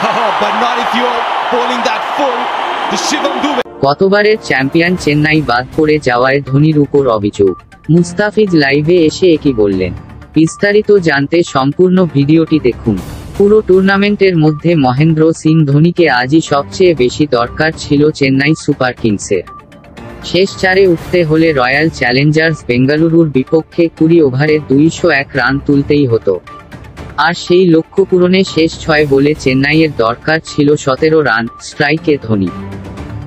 but not if you're bowling that full to Shivam Dube. গতবারের champion Chennai বাদ পড়ে যাওয়ায় ধোনির উপর অভিযোগ। মুস্তাফিজ লাইভে এসে একই বললেন। বিস্তারিত জানতে সম্পূর্ণ ভিডিওটি দেখুন। পুরো টুর্নামেন্টের মধ্যে মহেন্দ্র সিং ধোনিকে আজই সবচেয়ে বেশি দরকার ছিল চেন্নাই সুপার কিংসের। শেষ চারে উঠতে হলে রয়্যাল চ্যালেঞ্জার্স বেঙ্গালুরুর বিপক্ষে 20 ওভারে 201 রান তুলতেই হতো। আর সেই লক্ষ্য পূরণে শেষ 6 বলে চেন্নাইয়ের দরকার ছিল 17 রান। স্ট্রাইকে ধোনি।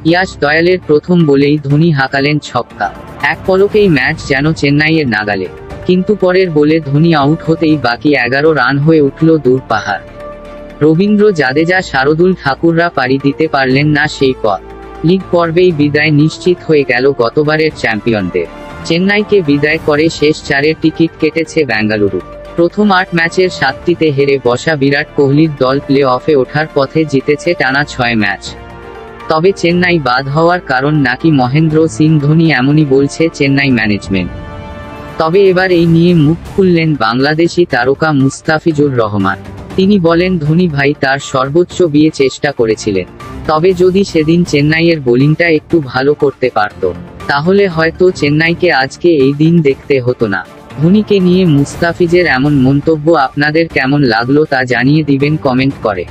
ইয়াশ দয়ালের প্রথম বলেই ধোনি হাঁকালেন ছক্কা। এক পলকেই ম্যাচ যেন চেন্নাইয়ের নাগালে। কিন্তু পরের বলে ধোনি আউট হতেই বাকি 11 রান হয়ে উঠল দূর পাহাড়। রবীন্দ্র জাদেজা শারদুল ঠাকুররা পাড়ি দিতে পারলেন না সেই পথ। লিগ পর্বেই বিদায় নিশ্চিত হয়ে গেল গতবারের চ্যাম্পিয়নদের। চেন্নাইকে বিদায় করে শেষ 4-এর টিকিট কেটেছে বেঙ্গালুরু। প্রথম 8 ম্যাচের 7টিতে হেরে বসা বিরাট কোহলির দল প্লে অফে ওঠার পথে জিতেছে টানা 6 ম্যাচ। তবে চেন্নাই বাদ হওয়ার কারণ নাকি মহেন্দ্র সিং ধোনি, এমনই বলছে চেন্নাই ম্যানেজমেন্ট। তবে এবার এই নিয়ে মুখ খুললেন বাংলাদেশি তারকা মুস্তাফিজুর রহমান। তিনি বলেন, ধোনি ভাই তার সর্বোচ্চ দিয়ে চেষ্টা করেছিলেন। তবে যদি সেদিন চেন্নাইয়ের বোলিংটা একটু ভালো করতে পারত, তাহলে হয়তো চেন্নাইকে আজকে এই দিন দেখতে হতো না। ধোনিকে নিয়ে মুস্তাফিজের এমন মন্তব্য আপনাদের কেমন লাগলো তা জানিয়ে দিবেন কমেন্ট করে।